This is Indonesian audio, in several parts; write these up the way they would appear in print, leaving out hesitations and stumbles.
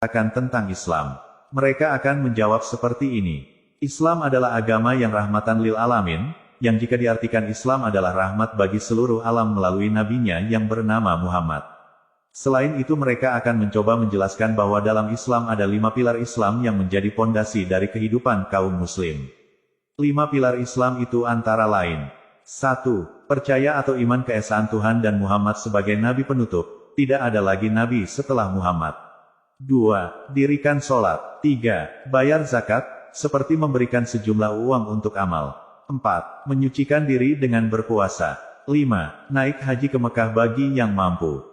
akan tentang Islam. Mereka akan menjawab seperti ini. Islam adalah agama yang rahmatan lil alamin, yang jika diartikan Islam adalah rahmat bagi seluruh alam melalui nabinya yang bernama Muhammad. Selain itu mereka akan mencoba menjelaskan bahwa dalam Islam ada 5 pilar Islam yang menjadi pondasi dari kehidupan kaum muslim. 5 pilar Islam itu antara lain. 1. Percaya atau iman keesaan Tuhan dan Muhammad sebagai nabi penutup, tidak ada lagi nabi setelah Muhammad. 2. Dirikan sholat. 3. Bayar zakat, seperti memberikan sejumlah uang untuk amal. 4. Menyucikan diri dengan berpuasa. 5. Naik haji ke Mekah bagi yang mampu.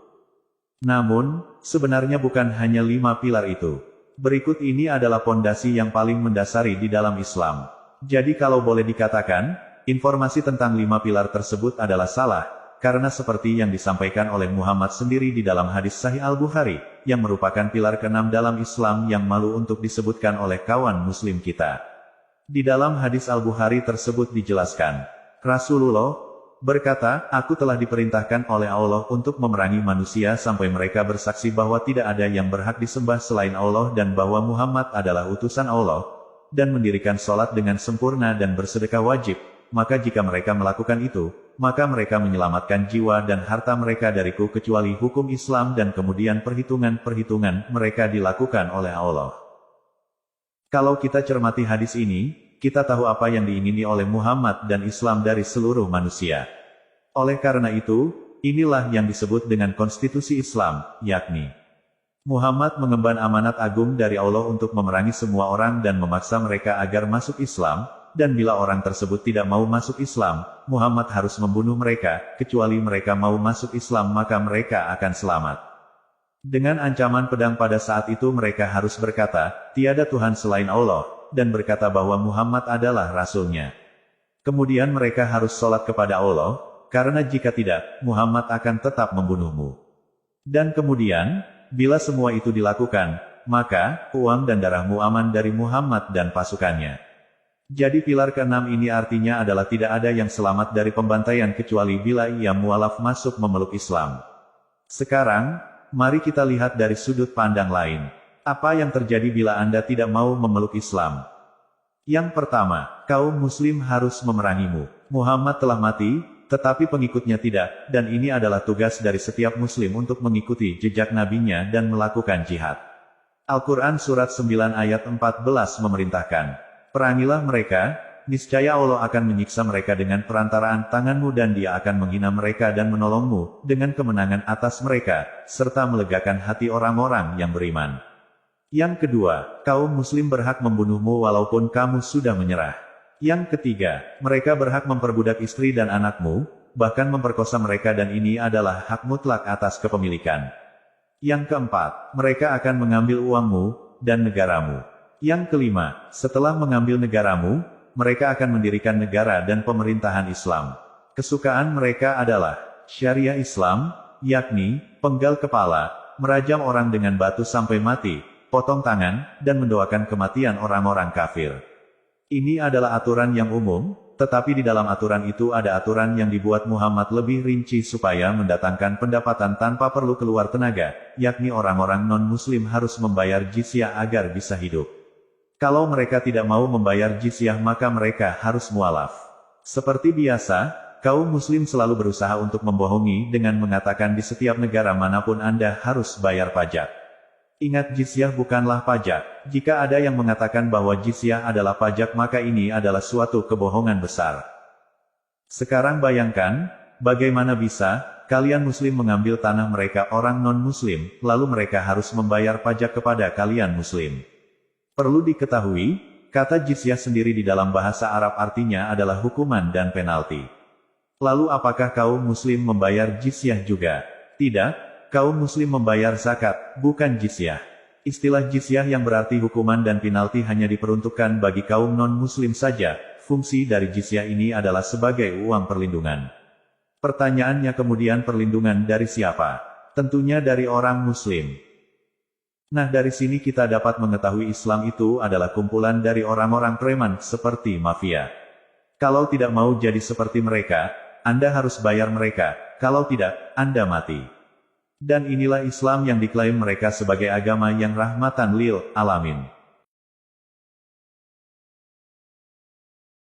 Namun, sebenarnya bukan hanya 5 pilar itu. Berikut ini adalah pondasi yang paling mendasari di dalam Islam. Jadi kalau boleh dikatakan, informasi tentang 5 pilar tersebut adalah salah, karena seperti yang disampaikan oleh Muhammad sendiri di dalam hadis Sahih Al-Bukhari, yang merupakan pilar ke-6 dalam Islam yang malu untuk disebutkan oleh kawan muslim kita. Di dalam hadis Al-Bukhari tersebut dijelaskan, Rasulullah berkata, aku telah diperintahkan oleh Allah untuk memerangi manusia sampai mereka bersaksi bahwa tidak ada yang berhak disembah selain Allah dan bahwa Muhammad adalah utusan Allah, dan mendirikan sholat dengan sempurna dan bersedekah wajib. Maka jika mereka melakukan itu, maka mereka menyelamatkan jiwa dan harta mereka dariku kecuali hukum Islam dan kemudian perhitungan-perhitungan mereka dilakukan oleh Allah. Kalau kita cermati hadis ini, kita tahu apa yang diingini oleh Muhammad dan Islam dari seluruh manusia. Oleh karena itu, inilah yang disebut dengan konstitusi Islam, yakni Muhammad mengemban amanat agung dari Allah untuk memerangi semua orang dan memaksa mereka agar masuk Islam, dan bila orang tersebut tidak mau masuk Islam, Muhammad harus membunuh mereka, kecuali mereka mau masuk Islam maka mereka akan selamat. Dengan ancaman pedang pada saat itu mereka harus berkata, tiada Tuhan selain Allah, dan berkata bahwa Muhammad adalah Rasul-Nya. Kemudian mereka harus sholat kepada Allah, karena jika tidak, Muhammad akan tetap membunuhmu. Dan kemudian, bila semua itu dilakukan, maka, uang dan darahmu aman dari Muhammad dan pasukannya. Jadi pilar ke-6 ini artinya adalah tidak ada yang selamat dari pembantaian kecuali bila ia mualaf masuk memeluk Islam. Sekarang, mari kita lihat dari sudut pandang lain. Apa yang terjadi bila Anda tidak mau memeluk Islam? Yang pertama, kaum muslim harus memerangimu. Muhammad telah mati, tetapi pengikutnya tidak, dan ini adalah tugas dari setiap muslim untuk mengikuti jejak nabinya dan melakukan jihad. Al-Quran Surat 9 ayat 14 memerintahkan, perangilah mereka, niscaya Allah akan menyiksa mereka dengan perantaraan tanganmu dan dia akan menghina mereka dan menolongmu, dengan kemenangan atas mereka, serta melegakan hati orang-orang yang beriman. Yang kedua, kaum muslim berhak membunuhmu walaupun kamu sudah menyerah. Yang ketiga, mereka berhak memperbudak istri dan anakmu, bahkan memperkosa mereka dan ini adalah hak mutlak atas kepemilikan. Yang keempat, mereka akan mengambil uangmu, dan negaramu. Yang kelima, setelah mengambil negaramu, mereka akan mendirikan negara dan pemerintahan Islam. Kesukaan mereka adalah syariah Islam, yakni penggal kepala, merajam orang dengan batu sampai mati, potong tangan, dan mendoakan kematian orang-orang kafir. Ini adalah aturan yang umum, tetapi di dalam aturan itu ada aturan yang dibuat Muhammad lebih rinci supaya mendatangkan pendapatan tanpa perlu keluar tenaga, yakni orang-orang non-muslim harus membayar jizyah agar bisa hidup. Kalau mereka tidak mau membayar jizyah maka mereka harus mualaf. Seperti biasa, kaum muslim selalu berusaha untuk membohongi dengan mengatakan di setiap negara manapun Anda harus bayar pajak. Ingat jizyah bukanlah pajak. Jika ada yang mengatakan bahwa jizyah adalah pajak maka ini adalah suatu kebohongan besar. Sekarang bayangkan, bagaimana bisa, kalian muslim mengambil tanah mereka orang non-muslim, lalu mereka harus membayar pajak kepada kalian muslim. Perlu diketahui, kata jizyah sendiri di dalam bahasa Arab artinya adalah hukuman dan penalti. Lalu apakah kaum muslim membayar jizyah juga? Tidak. Kaum muslim membayar zakat, bukan jizyah. Istilah jizyah yang berarti hukuman dan penalti hanya diperuntukkan bagi kaum non-muslim saja. Fungsi dari jizyah ini adalah sebagai uang perlindungan. Pertanyaannya kemudian perlindungan dari siapa? Tentunya dari orang muslim. Nah dari sini kita dapat mengetahui Islam itu adalah kumpulan dari orang-orang preman seperti mafia. Kalau tidak mau jadi seperti mereka, Anda harus bayar mereka, kalau tidak, Anda mati. Dan inilah Islam yang diklaim mereka sebagai agama yang rahmatan lil alamin.